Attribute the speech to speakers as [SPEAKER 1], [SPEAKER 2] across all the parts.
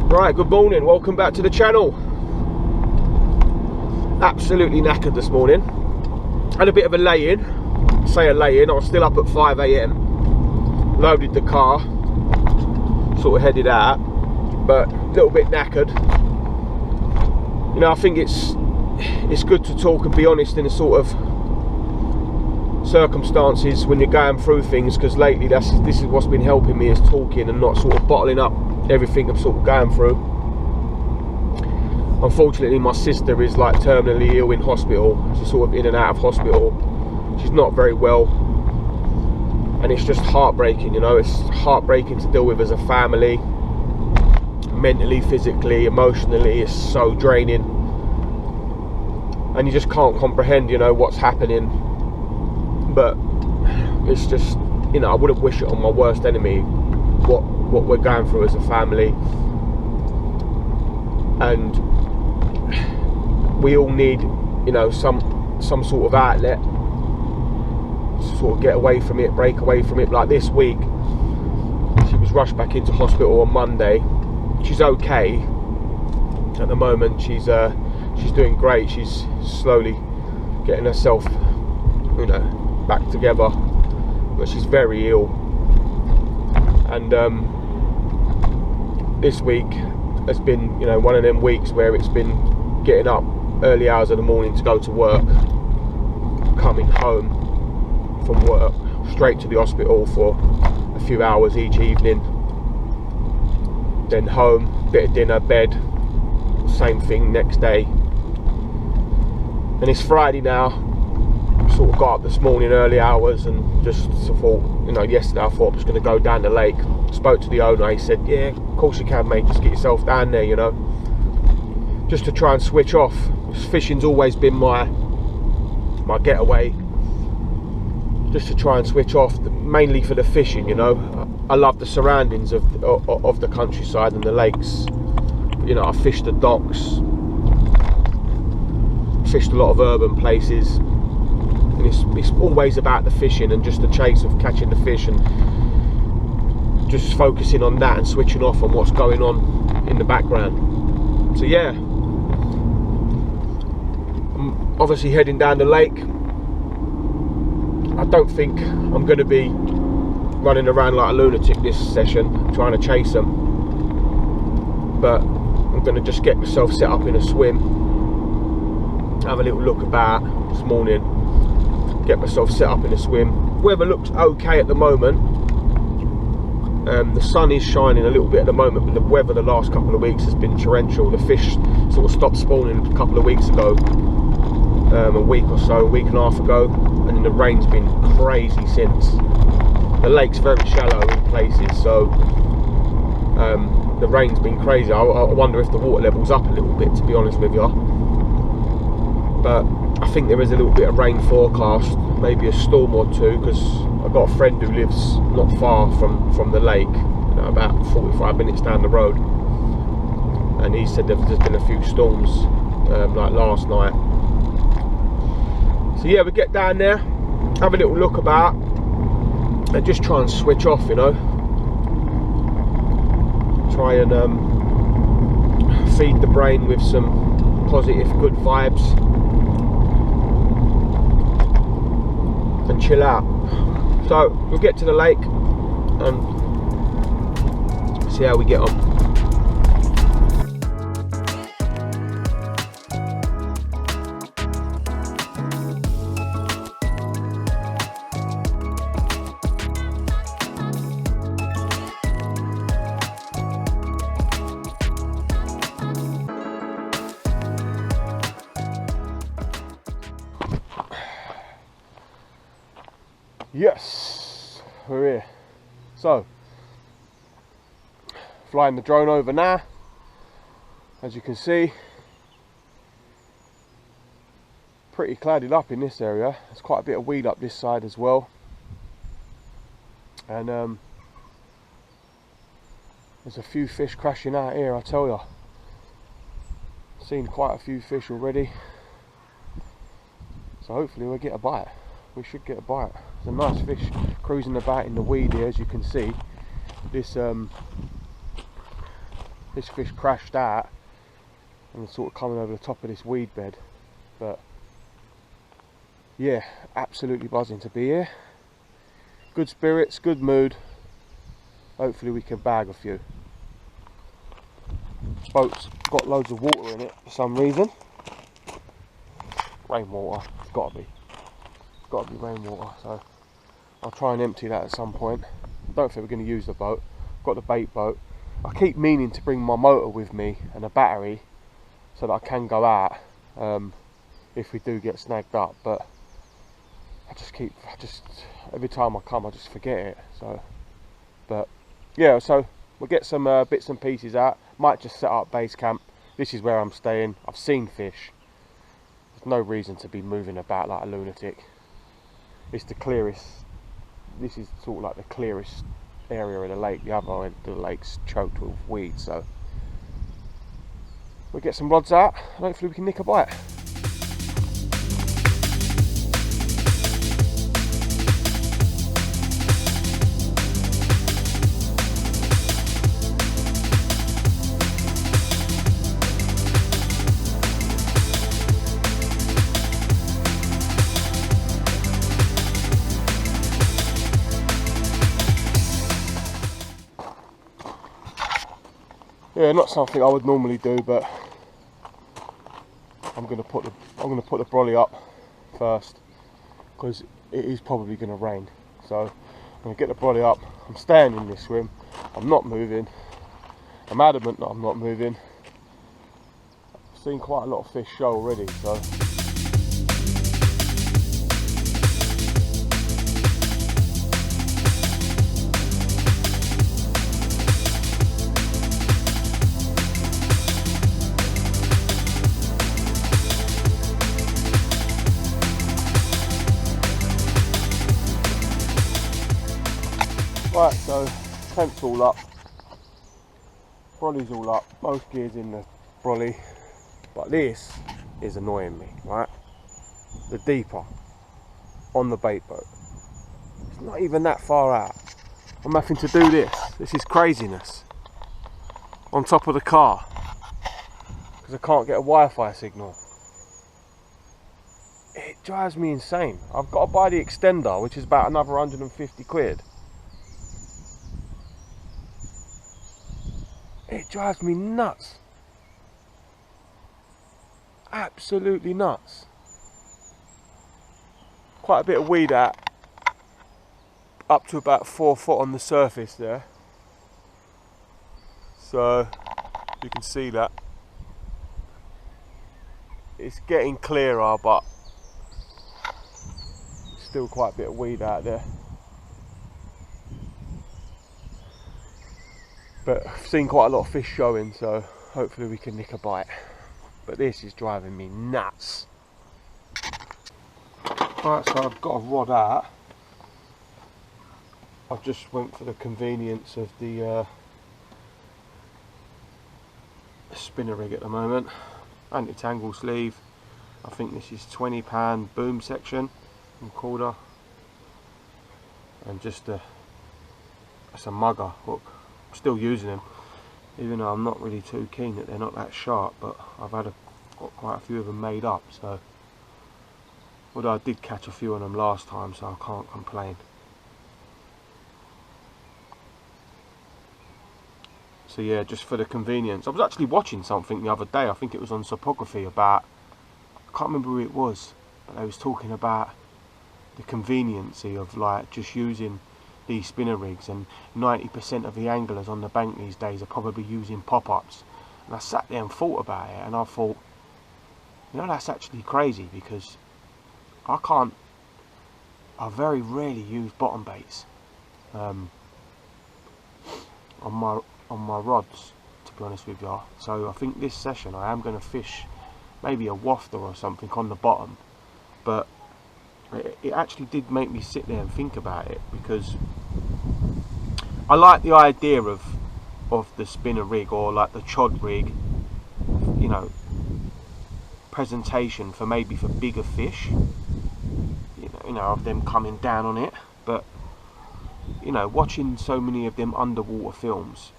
[SPEAKER 1] Right, good morning, welcome back to the channel. Absolutely knackered this morning. Had a bit of a lay-in. Say a lay-in, I was still up at 5 AM. Loaded the car, sort of headed out, but a little bit knackered. You know, I think it's good to talk and be honest in a sort of circumstances when you're going through things, because lately this is what's been helping me, is talking and not sort of bottling up everything I'm sort of going through. Unfortunately, my sister is like terminally ill in hospital. She's sort of in and out of hospital. She's not very well, and it's just heartbreaking, you know. It's heartbreaking to deal with as a family, mentally, physically, emotionally. It's so draining, and you just can't comprehend, you know, what's happening. But it's just, you know, I wouldn't wish it on my worst enemy, what we're going through as a family. And we all need, you know, some sort of outlet to sort of get away from it, break away from it. Like this week, she was rushed back into hospital on Monday. She's okay at the moment. She's doing great. She's slowly getting herself, you know, back together, but she's very ill. And this week has been, you know, one of them weeks where it's been getting up early hours of the morning to go to work, coming home from work straight to the hospital for a few hours each evening, then home, bit of dinner, bed, same thing next day. And it's Friday now. Sort of got up this morning early hours and just thought, you know, yesterday I thought I was going to go down the lake. Spoke to the owner. He said, yeah, of course you can, mate, just get yourself down there, you know, just to try and switch off. Fishing's always been my getaway, just to try and switch off, mainly for the fishing, you know. I love the surroundings of the countryside and the lakes. You know, I fished the docks, fished a lot of urban places, and it's always about the fishing and just the chase of catching the fish and just focusing on that and switching off on what's going on in the background. So yeah, I'm obviously heading down the lake. I don't think I'm going to be running around like a lunatic this session trying to chase them, but I'm going to just get myself set up in a swim, have a little look about this morning, get myself set up in a swim. Weather looks okay at the moment. The sun is shining a little bit at the moment, but the weather the last couple of weeks has been torrential. The fish sort of stopped spawning a couple of weeks ago, a week or so, a week and a half ago, and then the rain's been crazy since. The lake's very shallow in places, so the rain's been crazy. I wonder if the water level's up a little bit, to be honest with you. But I think there is a little bit of rain forecast, maybe a storm or two, because I've got a friend who lives not far from the lake, you know, about 45 minutes down the road, and he said there's been a few storms like last night. So yeah, we get down there, have a little look about, and just try and switch off, you know. Try and feed the brain with some positive, good vibes, and chill out. So we'll get to the lake and see how we get on. Yes, we're here. So, flying the drone over now. As you can see, pretty clouded up in this area. There's quite a bit of weed up this side as well. And there's a few fish crashing out here, I tell you. Seen quite a few fish already. So hopefully we'll get a bite. We should get a bite. There's a nice fish cruising about in the weed here, as you can see. This this fish crashed out and was sort of coming over the top of this weed bed. But yeah, absolutely buzzing to be here. Good spirits, good mood. Hopefully we can bag a few. This boat's got loads of water in it for some reason. Rainwater, it's got to be rainwater, so I'll try and empty that at some point. Don't think we're going to use the boat. Got the bait boat. I keep meaning to bring my motor with me and a battery so that I can go out if we do get snagged up, but every time I come I just forget it. So, but yeah, so we'll get some bits and pieces out. Might just set up base camp. This is where I'm staying. I've seen fish. There's no reason to be moving about like a lunatic. It's the clearest. This is sort of like the clearest area of the lake. The other end of the lake's choked with weeds. So we'll get some rods out and hopefully we can nick a bite. Yeah, not something I would normally do, but I'm gonna put the brolly up first because it is probably gonna rain. So I'm gonna get the brolly up. I'm staying in this swim. I'm not moving. I'm adamant that I'm not moving. I've seen quite a lot of fish show already, so. Right, so tent's all up, brolly's all up, most gears in the brolly, but this is annoying me, right? The deeper on the bait boat, it's not even that far out. I'm having to do this is craziness, on top of the car, because I can't get a Wi-Fi signal. It drives me insane. I've got to buy the extender, which is about another 150 quid. It drives me nuts. Absolutely nuts. Quite a bit of weed out. Up to about 4 foot on the surface there. So you can see that. It's getting clearer, but still quite a bit of weed out there. But I've seen quite a lot of fish showing, so hopefully we can nick a bite. But this is driving me nuts. Right, so I've got a rod out. I just went for the convenience of the spinner rig at the moment. Anti-tangle sleeve. I think this is £20 boom section and quarter. And just it's a mugger hook. I'm still using them, even though I'm not really too keen that they're not that sharp, but I've got quite a few of them made up, so although I did catch a few of them last time, so I can't complain. So yeah, just for the convenience. I was actually watching something the other day, I think it was on Topography, about, I can't remember who it was, but they was talking about the conveniency of like just using these spinner rigs, and 90% of the anglers on the bank these days are probably using pop-ups. And I sat there and thought about it, and I thought, you know, that's actually crazy, because I very rarely use bottom baits on my rods, to be honest with you. So I think this session I am going to fish maybe a wafter or something on the bottom, but it actually did make me sit there and think about it, because I like the idea of the spinner rig, or like the chod rig, you know, presentation for maybe for bigger fish, you know, of them coming down on it. But you know, watching so many of them underwater films,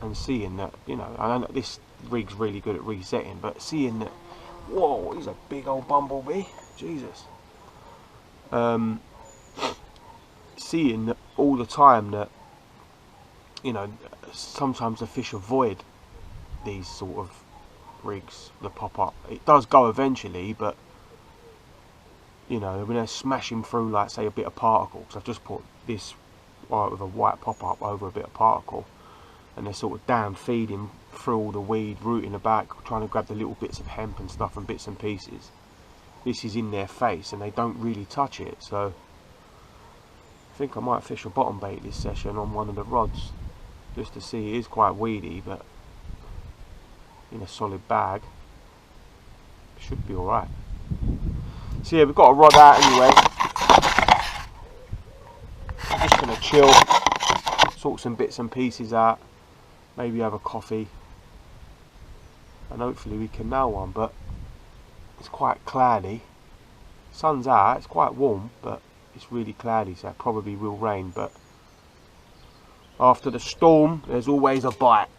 [SPEAKER 1] and seeing that, you know, I know that this rig's really good at resetting, but seeing that, whoa, he's a big old bumblebee, Jesus. Seeing that all the time that, you know, sometimes the fish avoid these sort of rigs that pop up. It does go eventually, but you know, when they're smashing through, like say a bit of particle, because I've just put this with a white pop-up over a bit of particle, and they're sort of down feeding through all the weed, rooting the back, trying to grab the little bits of hemp and stuff and bits and pieces. This is in their face and they don't really touch it, so I think I might fish a bottom bait this session on one of the rods, just to see. It is quite weedy, but in a solid bag should be alright. So yeah, we've got a rod out anyway. I'm just going to chill, sort some bits and pieces out, maybe have a coffee, and hopefully we can nail one. But it's quite cloudy, sun's out, it's quite warm, but it's really cloudy, so it probably will rain. But after the storm there's always a bite,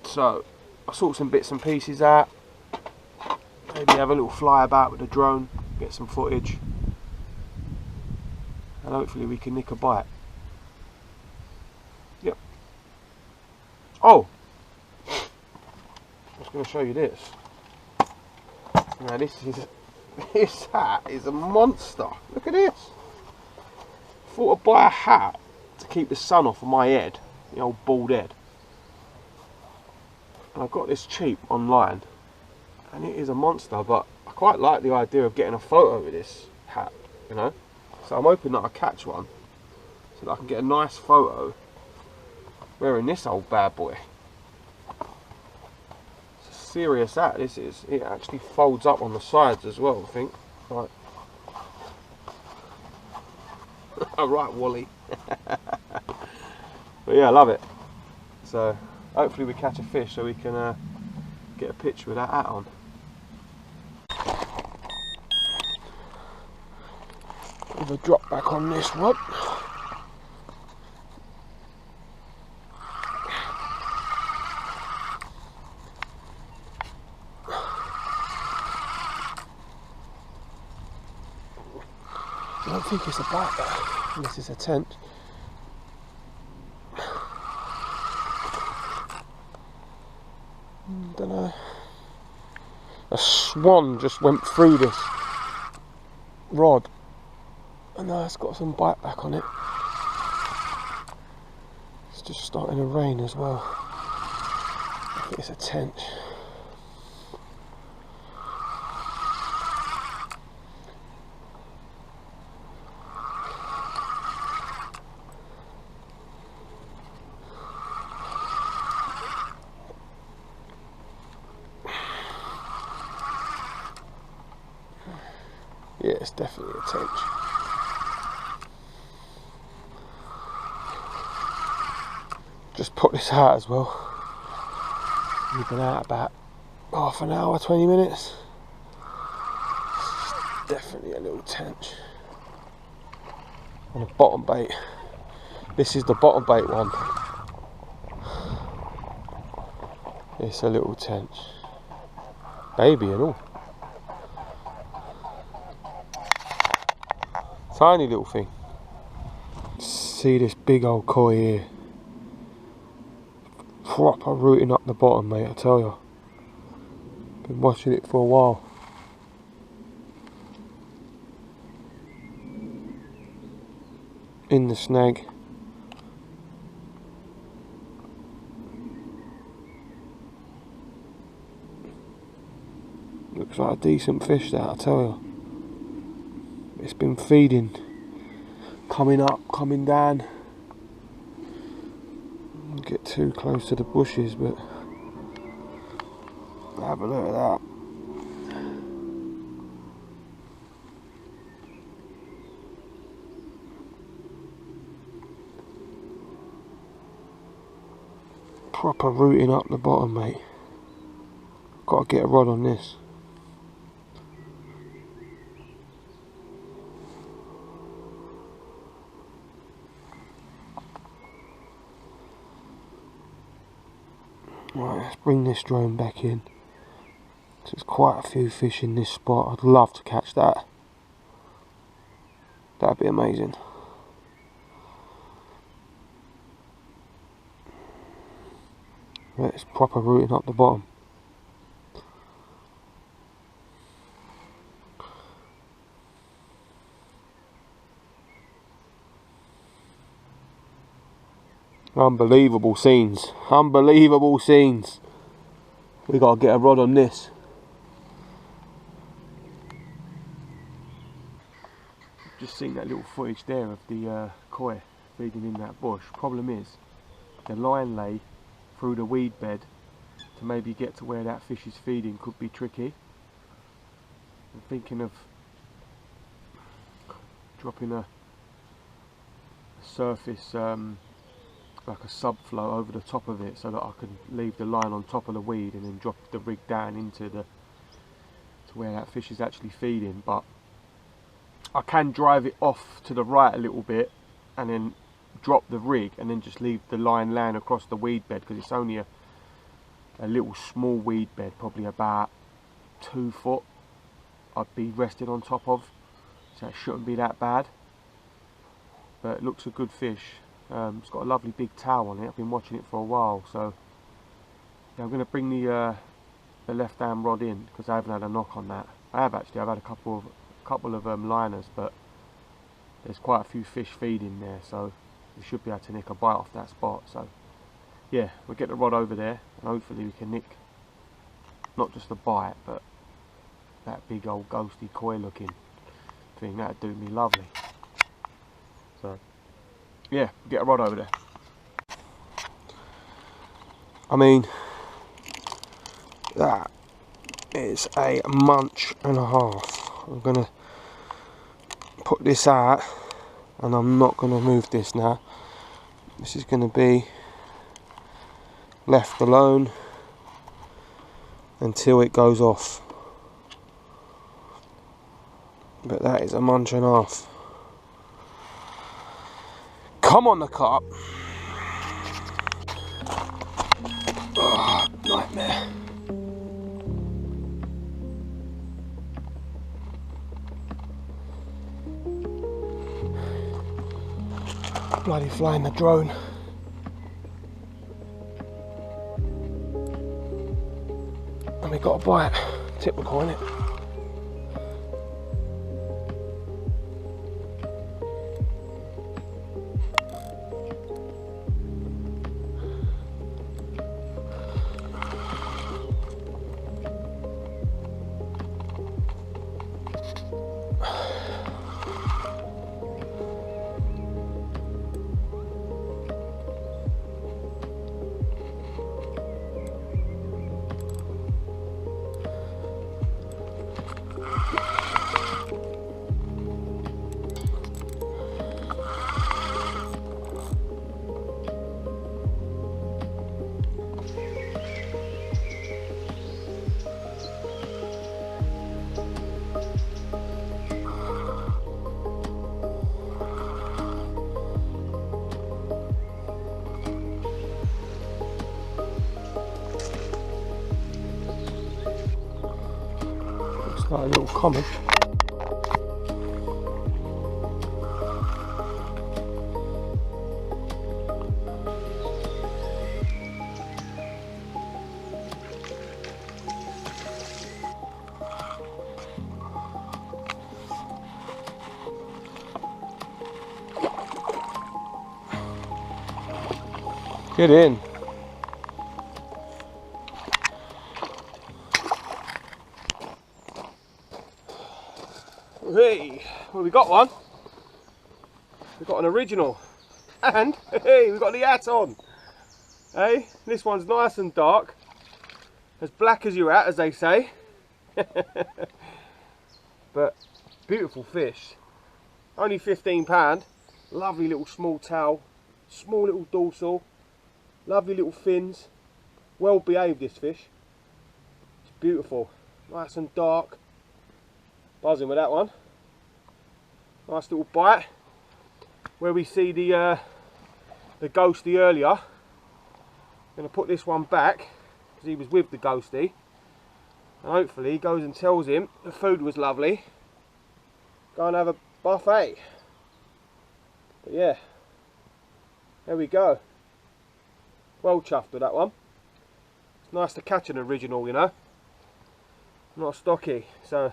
[SPEAKER 1] so I'll sort some bits and pieces out, maybe have a little fly about with the drone, get some footage, and hopefully we can nick a bite. Yep. Oh, I was going to show you this. Now this hat is a monster. Look at this. Thought I'd buy a hat to keep the sun off of my head, the old bald head. And I got this cheap online, and it is a monster, but I quite like the idea of getting a photo with this hat, you know. So I'm hoping that I catch one, so that I can get a nice photo wearing this old bad boy. It's a serious hat, this is. It actually folds up on the sides as well, I think. Right. Alright, Wally. But yeah, I love it. So hopefully we catch a fish so we can get a picture with that hat on. With a drop back on this rod. I don't think it's a bite though, unless it's a tent. Don't know. A swan just went through this rod, and now it's got some bite back on it. It's just starting to rain as well. I think it's a tent. Yeah, it's definitely a tench. Just put this out as well. We've been out about half an hour, 20 minutes. It's definitely a little tench. And a bottom bait. This is the bottom bait one. It's a little tench. Baby and all. Tiny little thing. See this big old koi here. Proper rooting up the bottom, mate, I tell you. Been watching it for a while. In the snag. Looks like a decent fish that, I tell you. It's been feeding, coming up, coming down. Don't get too close to the bushes, but have a look at that. Proper rooting up the bottom, mate. Got to get a rod on this. Right, let's bring this drone back in. There's quite a few fish in this spot. I'd love to catch that. That'd be amazing. Right, it's proper rooting up the bottom. Unbelievable scenes. Unbelievable scenes. We gotta get a rod on this. Just seen that little footage there of the koi feeding in that bush. Problem is, the line lay through the weed bed to maybe get to where that fish is feeding could be tricky. I'm thinking of dropping a surface, like a subflow over the top of it, so that I can leave the line on top of the weed and then drop the rig down into to where that fish is actually feeding. But I can drive it off to the right a little bit and then drop the rig and then just leave the line laying across the weed bed, because it's only a little small weed bed, probably about 2 foot I'd be resting on top of, so it shouldn't be that bad. But it looks a good fish. It's got a lovely big tail on it. I've been watching it for a while, so yeah, I'm going to bring the left hand rod in because I haven't had a knock on that. I have actually. I've had a couple of liners, but there's quite a few fish feeding there, so we should be able to nick a bite off that spot. So yeah, we'll get the rod over there and hopefully we can nick not just a bite, but that big old ghosty koi looking thing. That'd do me lovely. So yeah, get a rod over there. I mean, that is a munch and a half. I'm gonna put this out and I'm not gonna move this now. This is gonna be left alone until it goes off. But that is a munch and a half. Come on, the carp. Oh, nightmare. Bloody flying the drone. And we got a bite. Typical, innit? Like a little common. Get in. Hey, well, we got one. We got an original, and hey, we got the hat on. Hey, this one's nice and dark, as black as your hat, as they say. But beautiful fish. Only £15. Lovely little small tail, small little dorsal, lovely little fins. Well behaved, this fish. It's beautiful, nice and dark. Buzzing with that one. Nice little bite. Where we see the ghosty earlier. I'm going to put this one back because he was with the ghostie. And hopefully he goes and tells him the food was lovely. Go and have a buffet. But yeah, there we go. Well chuffed with that one. It's nice to catch an original, you know. Not a stocky. So,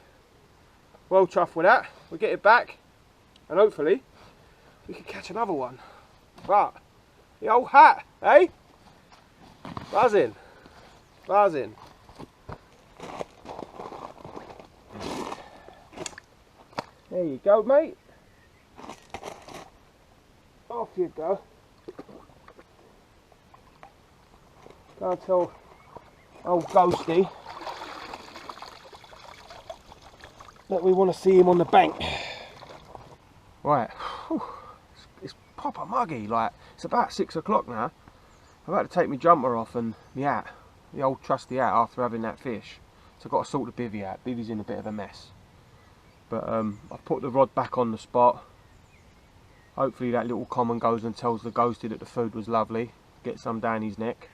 [SPEAKER 1] well chuffed with that. We'll get it back. And hopefully, we can catch another one. But, the old hat, eh? Buzzing. Buzzing. There you go, mate. Off you go. Go and tell old ghostie that we want to see him on the bank. Right, it's proper muggy. Like, it's about 6 o'clock now. I've had to take my jumper off and my hat, the old trusty hat, after having that fish. So I've got to sort the bivvy out. Bivvy's in a bit of a mess. But I've put the rod back on the spot. Hopefully that little common goes and tells the ghostie that the food was lovely. Get some down his neck.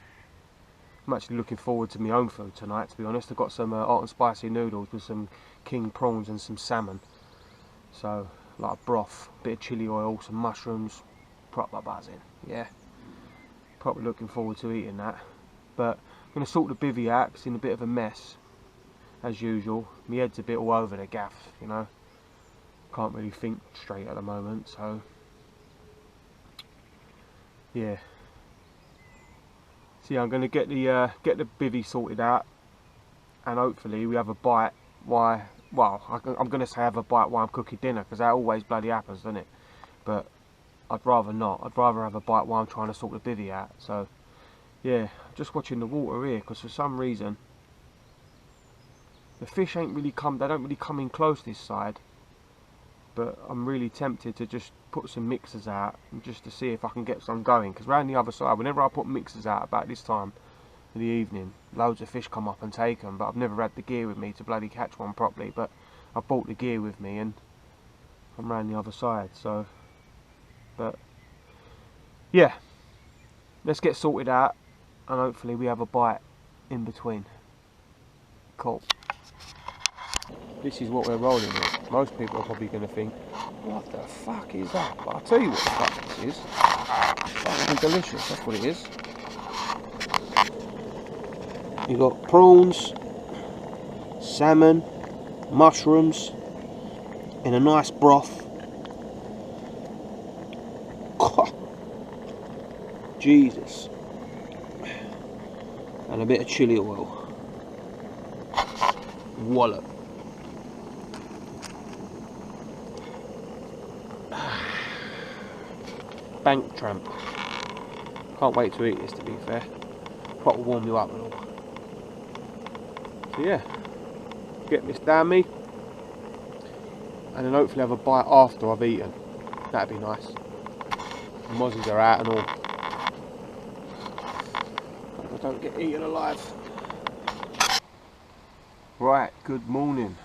[SPEAKER 1] I'm actually looking forward to my own food tonight, to be honest. I've got some hot and spicy noodles with some king prawns and some salmon. So, like a broth, bit of chilli oil, some mushrooms. Proper buzzing, yeah. Proper looking forward to eating that. But I'm going to sort the bivvy out, 'cause it's in a bit of a mess. As usual, my head's a bit all over the gaff, you know. Can't really think straight at the moment, so yeah. So yeah, I'm going to get the bivvy sorted out, and hopefully we have a bite. I'm going to say have a bite while I'm cooking dinner, because that always bloody happens, doesn't it? But I'd rather not. I'd rather have a bite while I'm trying to sort the bivvy out. So yeah, just watching the water here, because for some reason the fish ain't really they don't really come in close this side. But I'm really tempted to just put some mixers out, and just to see if I can get some going, because round the other side, whenever I put mixers out about this time of the evening, loads of fish come up and take them. But I've never had the gear with me to bloody catch one properly. But I've brought the gear with me and I'm round the other side. So, but yeah, let's get sorted out, and hopefully we have a bite in between. Cool. This is what we're rolling with. Most people are probably going to think, what the fuck is that? But I'll tell you what the fuck this is. It's fucking delicious, that's what it is. You've got prawns, salmon, mushrooms, in a nice broth. Jesus. And a bit of chilli oil. Wallop. Bank tramp. Can't wait to eat this, to be fair. Proper warm you up and all. So yeah, get this down me, and then hopefully have a bite after I've eaten. That'd be nice. The mozzies are out and all. Hope I don't get eaten alive. Right, good morning.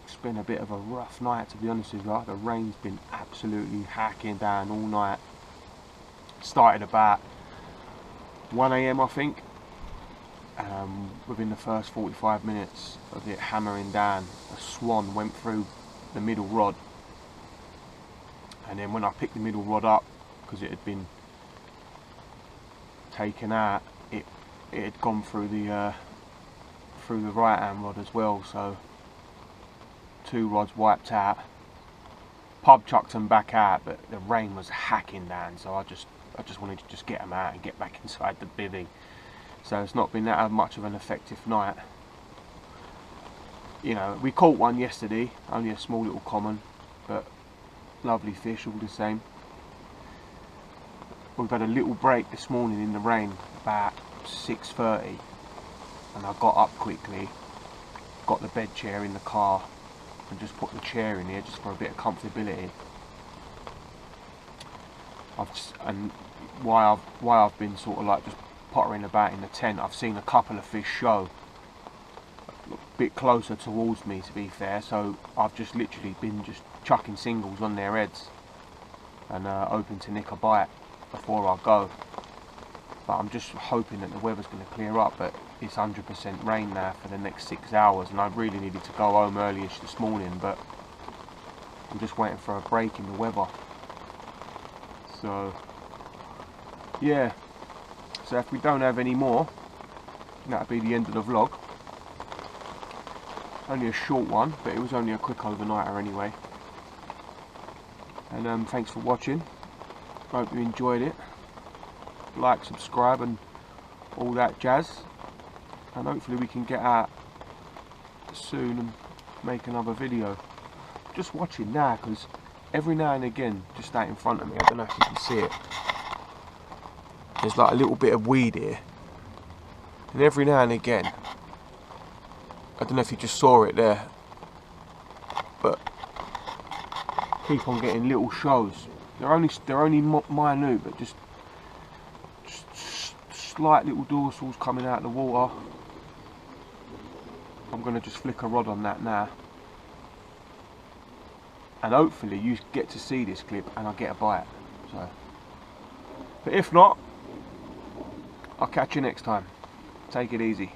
[SPEAKER 1] It's been a bit of a rough night, to be honest with you. The rain's been absolutely hacking down all night. Started about 1 AM I think. Within the first 45 minutes of it hammering down, a swan went through the middle rod, and then when I picked the middle rod up, because it had been taken out, it had gone through the right hand rod as well. So 2 rods wiped out. Pub chucked them back out, but the rain was hacking down, so I just wanted to just get them out and get back inside the bivvy. So it's not been that much of an effective night. You know, we caught one yesterday, only a small little common, but lovely fish all the same. We've had a little break this morning in the rain about 6:30, and I got up quickly, got the bed chair in the car, and just put the chair in here just for a bit of comfortability. While I've been sort of like just pottering about in the tent, I've seen a couple of fish show a bit closer towards me, to be fair, so I've just literally been just chucking singles on their heads and hoping to nick a bite before I go. but I'm just hoping that the weather's going to clear up. But it's 100% rain now for the next 6 hours, and I really needed to go home early-ish this morning, but I'm just waiting for a break in the weather. So yeah, so if we don't have any more, that'll be the end of the vlog. Only a short one, but it was only a quick overnighter anyway. And thanks for watching. Hope you enjoyed it. Like, subscribe and all that jazz, and hopefully we can get out soon and make another video. Just watching now, because every now and again, just out in front of me, I don't know if you can see it, there's like a little bit of weed here, and every now and again, I don't know if you just saw it there, but keep on getting little shows. They're only minute, but just slight little dorsals coming out of the water. I'm going to just flick a rod on that now, and hopefully you get to see this clip and I get a bite. So, but if not, I'll catch you next time. Take it easy.